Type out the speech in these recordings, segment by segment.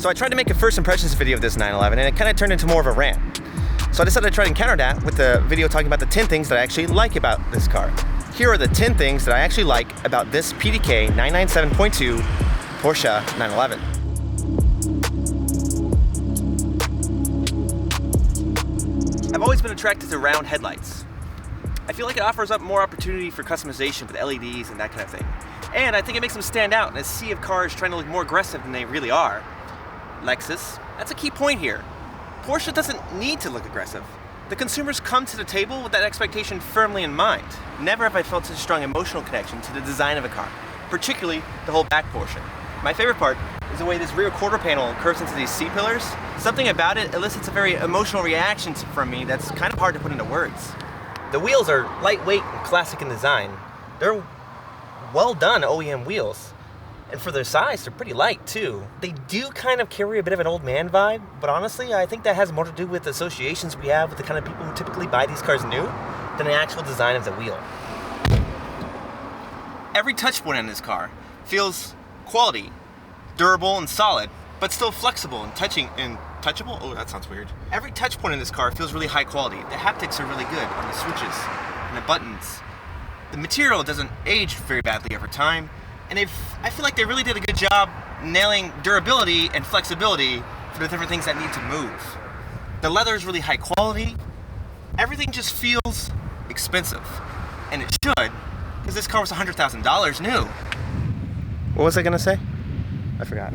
So I tried to make a first impressions video of this 911 and it kind of turned into more of a rant. So I decided to try and counter that with the video talking about the 10 things that I actually like about this car. Here are the 10 things that I actually like about this PDK 997.2 Porsche 911. I've always been attracted to round headlights. I feel like it offers up more opportunity for customization with LEDs and that kind of thing. And I think it makes them stand out in a sea of cars trying to look more aggressive than they really are. Lexus, that's a key point here. Porsche doesn't need to look aggressive. The consumers come to the table with that expectation firmly in mind. Never have I felt such a strong emotional connection to the design of a car, particularly the whole back portion. My favorite part is the way this rear quarter panel curves into these C-pillars. Something about it elicits a very emotional reaction from me that's kind of hard to put into words. The wheels are lightweight and classic in design. They're well done OEM wheels. And for their size, they're pretty light too. They do kind of carry a bit of an old man vibe, but honestly, I think that has more to do with the associations we have with the kind of people who typically buy these cars new than the actual design of the wheel. Every touch point in this car feels quality, durable and solid, but still flexible and touchable? Oh, that sounds weird. Every touch point in this car feels really high quality. The haptics are really good on the switches and the buttons. The material doesn't age very badly over time. And I feel like they really did a good job nailing durability and flexibility for the different things that need to move. The leather is really high quality. Everything just feels expensive. And it should, because this car was $100,000 new. What was I gonna say? I forgot.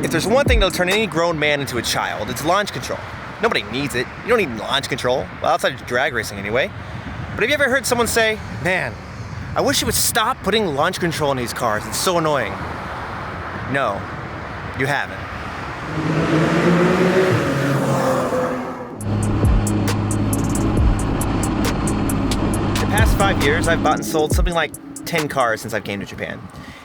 If there's one thing that'll turn any grown man into a child, it's launch control. Nobody needs it. You don't need launch control. Well, outside of drag racing anyway. But have you ever heard someone say, man, I wish you would stop putting launch control in these cars. It's so annoying. No, you haven't. The past 5 years, I've bought and sold something like 10 cars since I came to Japan.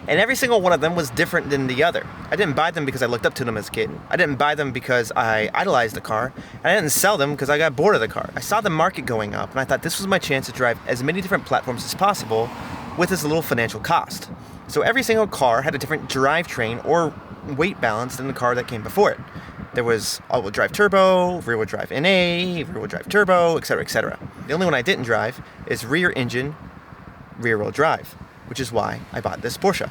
And every single one of them was different than the other. I didn't buy them because I looked up to them as a kid. I didn't buy them because I idolized the car. And I didn't sell them because I got bored of the car. I saw the market going up and I thought this was my chance to drive as many different platforms as possible with as little financial cost. So every single car had a different drivetrain or weight balance than the car that came before it. There was all-wheel drive turbo, rear-wheel drive NA, rear-wheel drive turbo, etc., etc. The only one I didn't drive is rear engine, rear-wheel drive, which is why I bought this Porsche.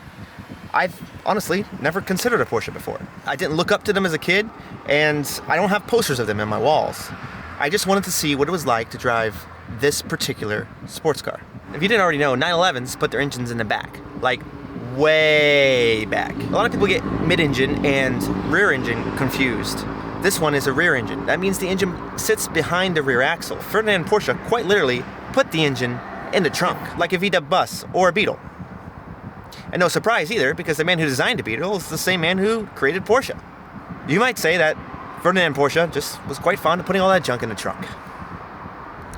I've honestly never considered a Porsche before. I didn't look up to them as a kid, and I don't have posters of them in my walls. I just wanted to see what it was like to drive this particular sports car. If you didn't already know, 911s put their engines in the back, like way back. A lot of people get mid-engine and rear engine confused. This one is a rear engine. That means the engine sits behind the rear axle. Ferdinand Porsche quite literally put the engine in the trunk, like a VW bus or a Beetle. And no surprise either, because the man who designed the Beetle is the same man who created Porsche. You might say that Ferdinand Porsche just was quite fond of putting all that junk in the trunk.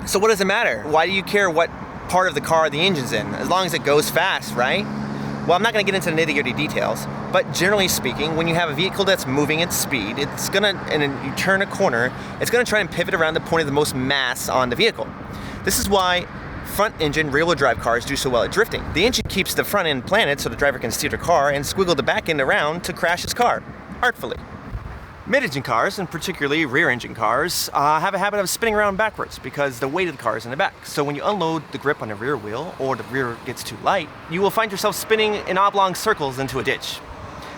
So what does it matter? Why do you care what part of the car the engine's in? As long as it goes fast, right? Well, I'm not going to get into the nitty-gritty details, but generally speaking, when you have a vehicle that's moving at speed, it's going to, and then you turn a corner, it's going to try and pivot around the point of the most mass on the vehicle. This is why front engine rear-wheel drive cars do so well at drifting. The engine keeps the front end planted so the driver can steer the car and squiggle the back end around to crash his car, artfully. Mid-engine cars, and particularly rear-engine cars, have a habit of spinning around backwards because the weight of the car is in the back. So when you unload the grip on the rear wheel or the rear gets too light, you will find yourself spinning in oblong circles into a ditch.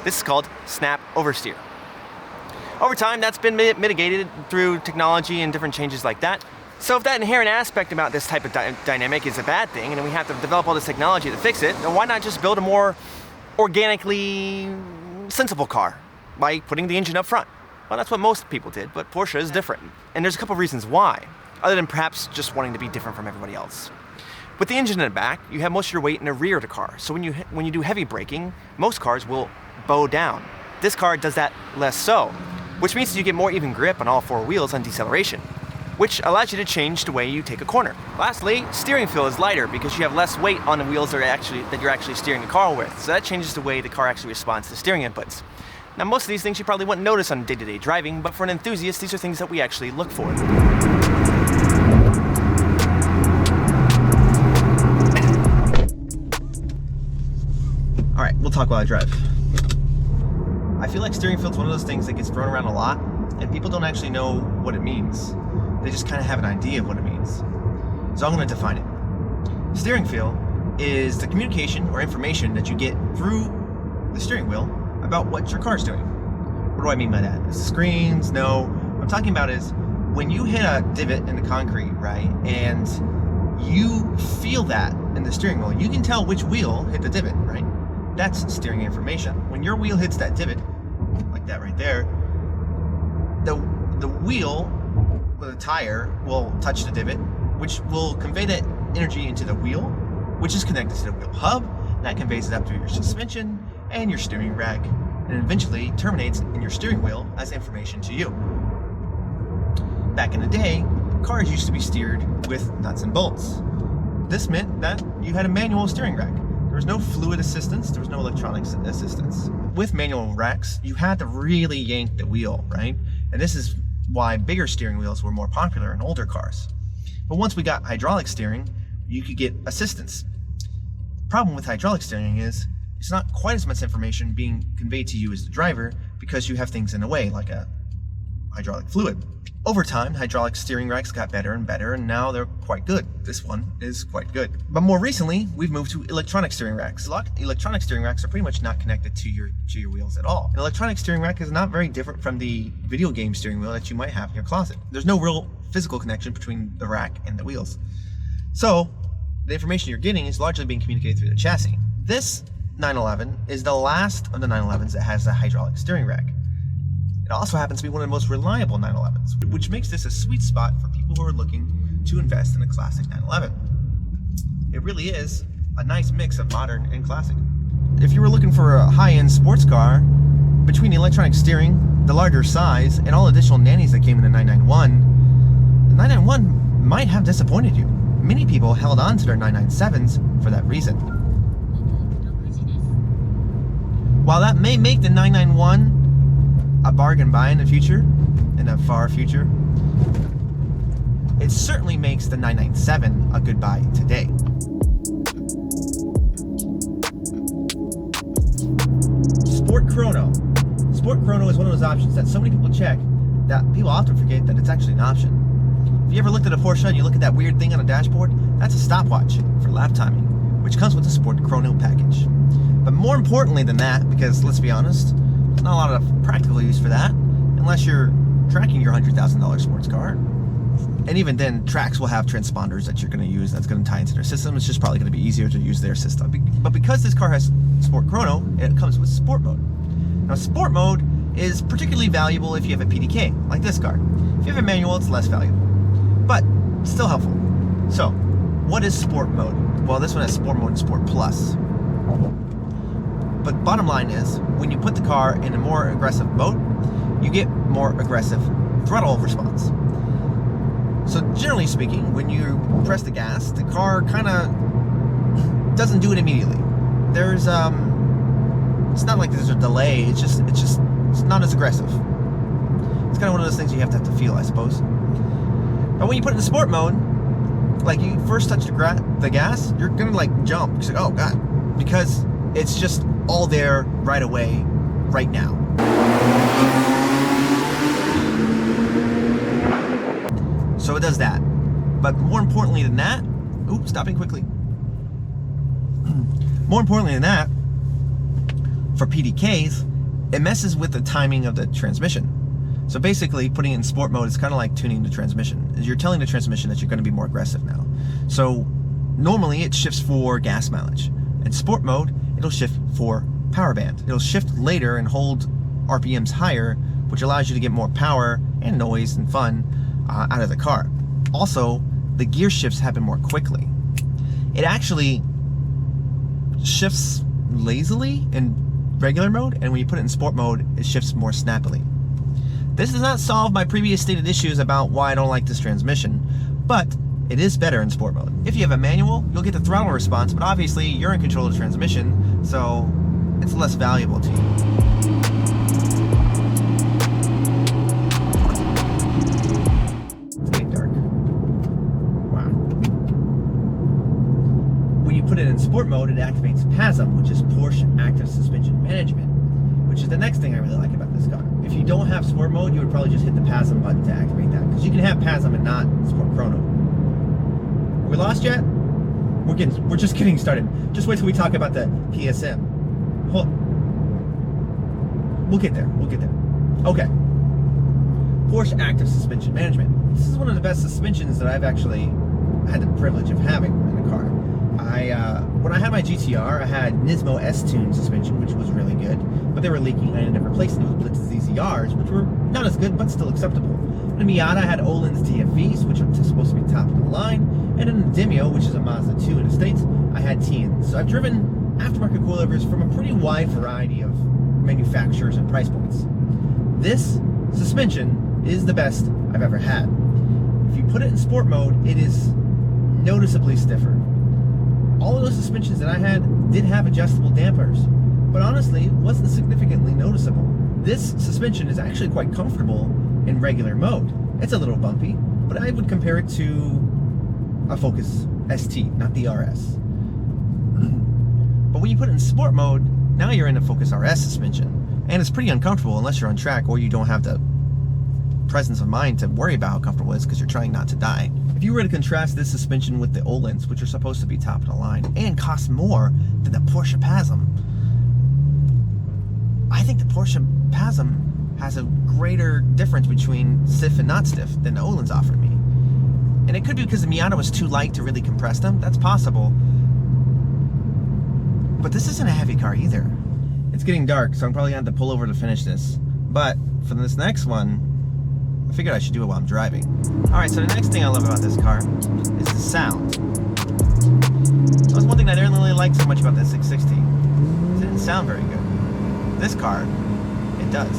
This is called snap oversteer. Over time, that's been mitigated through technology and different changes like that. So if that inherent aspect about this type of dynamic is a bad thing, and we have to develop all this technology to fix it, then why not just build a more organically sensible car by putting the engine up front? Well, that's what most people did, but Porsche is different. And there's a couple of reasons why, other than perhaps just wanting to be different from everybody else. With the engine in the back, you have most of your weight in the rear of the car. So when you do heavy braking, most cars will bow down. This car does that less so, which means that you get more even grip on all four wheels on deceleration, which allows you to change the way you take a corner. Lastly, steering feel is lighter because you have less weight on the wheels that you're actually steering the car with. So that changes the way the car actually responds to steering inputs. Now, most of these things you probably wouldn't notice on day-to-day driving, but for an enthusiast, these are things that we actually look for. talk while I drive. I feel like steering feel's one of those things that gets thrown around a lot, and people don't actually know what it means. They just kind of have an idea of what it means. So I'm going to define it. Steering feel is the communication or information that you get through the steering wheel about what your car's doing. What do I mean by that? Is it screens? No. What I'm talking about is when you hit a divot in the concrete, right, and you feel that in the steering wheel, you can tell which wheel hit the divot, right? That's steering information. When your wheel hits that divot, like that right there, the wheel with a tire will touch the divot, which will convey that energy into the wheel, which is connected to the wheel hub, and that conveys it up through your suspension and your steering rack, and eventually terminates in your steering wheel as information to you. Back in the day, cars used to be steered with nuts and bolts. This meant that you had a manual steering rack. There was no fluid assistance, there was no electronic assistance. With manual racks, you had to really yank the wheel, right? And this is why bigger steering wheels were more popular in older cars. But once we got hydraulic steering, you could get assistance. Problem with hydraulic steering is it's not quite as much information being conveyed to you as the driver because you have things in the way, like a hydraulic fluid. Over time, hydraulic steering racks got better and better, and now they're quite good. This one is quite good. But more recently, we've moved to electronic steering racks. Electronic steering racks are pretty much not connected to your wheels at all. An electronic steering rack is not very different from the video game steering wheel that you might have in your closet. There's no real physical connection between the rack and the wheels. So, the information you're getting is largely being communicated through the chassis. This 911 is the last of the 911s that has a hydraulic steering rack. It also happens to be one of the most reliable 911s, which makes this a sweet spot for people who are looking to invest in a classic 911. It really is a nice mix of modern and classic. If you were looking for a high-end sports car, between the electronic steering, the larger size, and all additional nannies that came in the 991, the 991 might have disappointed you. Many people held on to their 997s for that reason. While that may make the 991 a bargain buy in the future, in the far future, it certainly makes the 997 a good buy today. Sport Chrono. Sport Chrono is one of those options that so many people check that people often forget that it's actually an option. If you ever looked at a Porsche and you look at that weird thing on a dashboard, that's a stopwatch for lap timing, which comes with the Sport Chrono package. But more importantly than that, because let's be honest, there's not a lot of practical use for that, unless you're tracking your $100,000 sports car. And even then, tracks will have transponders that you're going to use that's going to tie into their system. It's just probably going to be easier to use their system. But because this car has Sport Chrono, it comes with Sport Mode. Now, Sport Mode is particularly valuable if you have a PDK, like this car. If you have a manual, it's less valuable, but still helpful. So, what is Sport Mode? Well, this one has Sport Mode and Sport Plus. But bottom line is, when you put the car in a more aggressive mode, you get more aggressive throttle response. So generally speaking, when you press the gas, the car kind of doesn't do it immediately. There's it's not like there's a delay. It's not as aggressive. It's kind of one of those things you have to feel, I suppose. But when you put it in sport mode, like you first touch the gas, you're gonna like jump. You're like, oh god, because it's just all there right away, right now. So it does that. But more importantly than that, stopping quickly. More importantly than that, for PDKs, it messes with the timing of the transmission. So basically, putting it in sport mode is kind of like tuning the transmission. You're telling the transmission that you're going to be more aggressive now. So normally it shifts for gas mileage. In sport mode, it'll shift for power band. It'll shift later and hold RPMs higher, which allows you to get more power and noise and fun out of the car. Also, the gear shifts happen more quickly. It actually shifts lazily in regular mode, and when you put it in sport mode, it shifts more snappily. This does not solve my previous stated issues about why I don't like this transmission, but it is better in sport mode. If you have a manual, you'll get the throttle response, but obviously you're in control of the transmission, so it's less valuable to you. put it in sport mode, it activates PASM, which is Porsche Active Suspension Management, which is the next thing I really like about this car. If you don't have sport mode, you would probably just hit the PASM button to activate that, because you can have PASM and not sport chrono. Are we lost yet? We're just getting started. Just wait till we talk about the PSM. We'll get there. We'll get there. Okay. Porsche Active Suspension Management. This is one of the best suspensions that I've actually had the privilege of having in a car. When I had my GTR, I had Nismo S-Tune suspension, which was really good, but they were leaking and I ended up replacing them with Blitz ZZRs, which were not as good, but still acceptable. In a Miata, I had Öhlins DFVs, which are supposed to be top of the line, and in the Demio, which is a Mazda 2 in the States, I had TNs. So I've driven aftermarket coilovers from a pretty wide variety of manufacturers and price points. This suspension is the best I've ever had. If you put it in sport mode, it is noticeably stiffer. All of those suspensions that I had did have adjustable dampers, but honestly, it wasn't significantly noticeable. This suspension is actually quite comfortable in regular mode. It's a little bumpy, but I would compare it to a Focus ST, not the RS. But when you put it in sport mode, now you're in a Focus RS suspension, and it's pretty uncomfortable unless you're on track or you don't have the presence of mind to worry about how comfortable it is because you're trying not to die. If you were to contrast this suspension with the Öhlins, which are supposed to be top of the line and cost more than the Porsche PASM, I think the Porsche PASM has a greater difference between stiff and not stiff than the Öhlins offered me. And it could be because the Miata was too light to really compress them. That's possible. But this isn't a heavy car either. It's getting dark, so I'm probably going to have to pull over to finish this. But for this next one, I figured I should do it while I'm driving. Alright, so the next thing I love about this car is the sound. That was one thing I didn't really like so much about the 660. It didn't sound very good. This car, it does.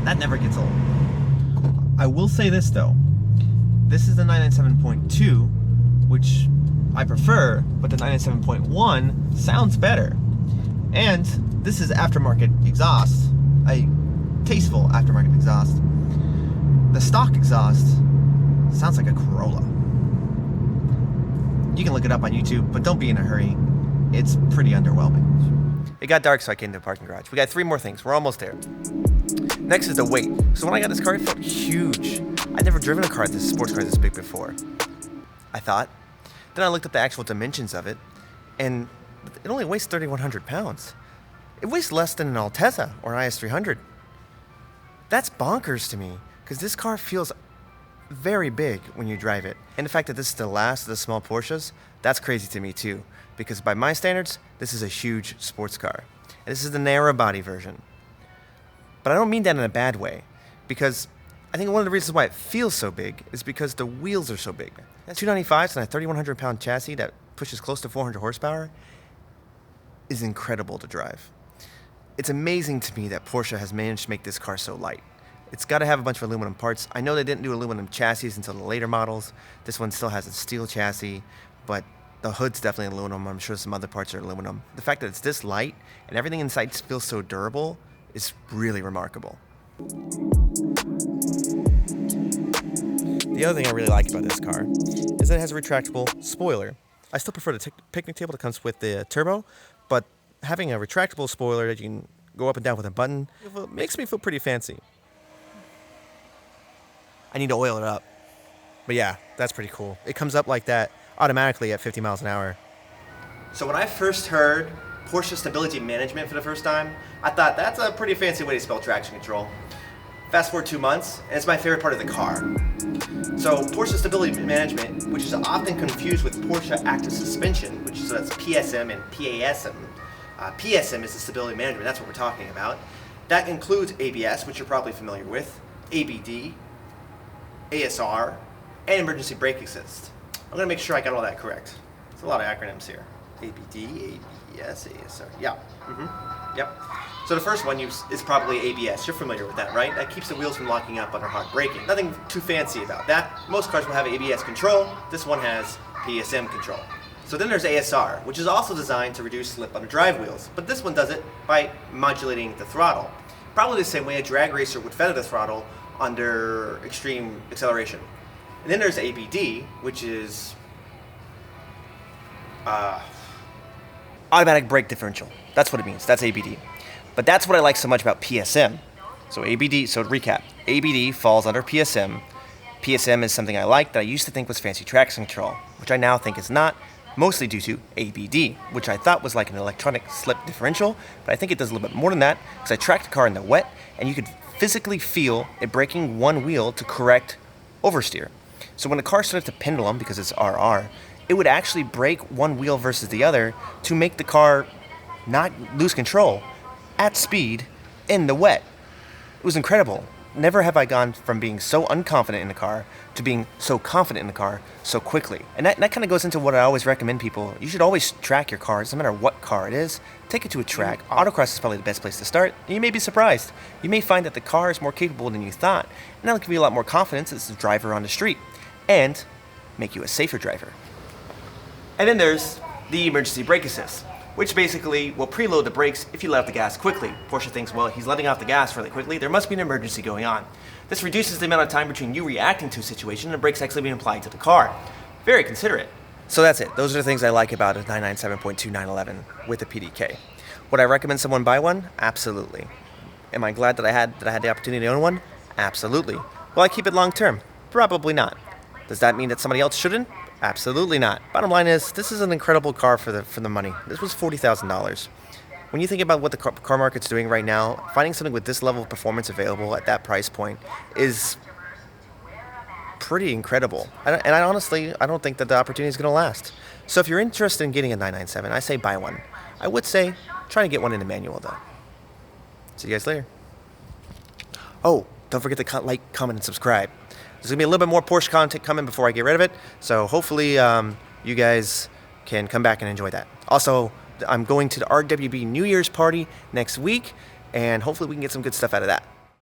That never gets old. I will say this though. This is the 997.2, which I prefer, but the 997.1 sounds better. And this is aftermarket exhaust, a tasteful aftermarket exhaust. The stock exhaust sounds like a Corolla. You can look it up on YouTube, but don't be in a hurry. It's pretty underwhelming. It got dark, so I came to the parking garage. We got 3 more things. We're almost there. Next is the weight. So when I got this car, it felt huge. I'd never driven a car, this sports car this big before, I thought. Then I looked up the actual dimensions of it, and it only weighs 3,100 pounds. It weighs less than an Altezza or an IS300. That's bonkers to me, because this car feels very big when you drive it. And the fact that this is the last of the small Porsches, that's crazy to me too, because by my standards, this is a huge sports car. And this is the narrow body version. But I don't mean that in a bad way, because I think one of the reasons why it feels so big is because the wheels are so big. That 295s on a 3,100 pound chassis that pushes close to 400 horsepower is incredible to drive. It's amazing to me that Porsche has managed to make this car so light. It's got to have a bunch of aluminum parts. I know they didn't do aluminum chassis until the later models. This one still has a steel chassis, but the hood's definitely aluminum. I'm sure some other parts are aluminum. The fact that it's this light and everything inside feels so durable is really remarkable. The other thing I really like about this car is that it has a retractable spoiler. I still prefer the picnic table that comes with the turbo, but having a retractable spoiler that you can go up and down with a button makes me feel pretty fancy. I need to oil it up. But yeah, that's pretty cool. It comes up like that automatically at 50 miles an hour. So when I first heard Porsche Stability Management for the first time, I thought that's a pretty fancy way to spell traction control. Fast forward 2 months, and it's my favorite part of the car. So Porsche Stability Management, which is often confused with Porsche Active Suspension, which is that's PSM and PASM. PSM is the stability management, that's what we're talking about. That includes ABS, which you're probably familiar with, ABD, ASR, and emergency brake assist. I'm gonna make sure I got all that correct. There's a lot of acronyms here. ABD, ABS, ASR, yeah. Yep. So the first one is probably ABS. You're familiar with that, right? That keeps the wheels from locking up under hard braking. Nothing too fancy about that. Most cars will have ABS control. This one has PSM control. So then there's ASR, which is also designed to reduce slip on the drive wheels, but this one does it by modulating the throttle. Probably the same way a drag racer would feather the throttle under extreme acceleration. And then there's ABD, which is automatic brake differential. That's what it means. That's ABD. But that's what I like so much about PSM. So ABD, so to recap, ABD falls under PSM. PSM is something I like that I used to think was fancy traction control, which I now think is not, mostly due to ABD, which I thought was like an electronic slip differential, but I think it does a little bit more than that, because I tracked the car in the wet, and you could physically feel it braking one wheel to correct oversteer. So when the car started to pendulum, because it's RR, it would actually brake one wheel versus the other to make the car not lose control at speed in the wet. It was incredible. Never have I gone from being so unconfident in the car to being so confident in the car so quickly. And that kind of goes into what I always recommend people. You should always track your car. It doesn't matter what car it is. Take it to a track. Autocross is probably the best place to start. And you may be surprised. You may find that the car is more capable than you thought. And that'll give you a lot more confidence as a driver on the street. And make you a safer driver. And then there's the emergency brake assist, which basically will preload the brakes if you let off the gas quickly. Porsche thinks, well, he's letting off the gas really quickly, there must be an emergency going on. This reduces the amount of time between you reacting to a situation and the brakes actually being applied to the car. Very considerate. So that's it. Those are the things I like about a 997.2911 with a PDK. Would I recommend someone buy one? Absolutely. Am I glad that I had the opportunity to own one? Absolutely. Will I keep it long term? Probably not. Does that mean that somebody else shouldn't? Absolutely not. Bottom line is, this is an incredible car for the money. This was $40,000. When you think about what the car market's doing right now, finding something with this level of performance available at that price point is pretty incredible. And I honestly don't think that the opportunity is going to last. So if you're interested in getting a 997, I say buy one. I would say try to get one in the manual though. See you guys later. Oh, don't forget to like, comment, and subscribe. There's going to be a little bit more Porsche content coming before I get rid of it, so hopefully you guys can come back and enjoy that. Also, I'm going to the RWB New Year's party next week, and hopefully we can get some good stuff out of that.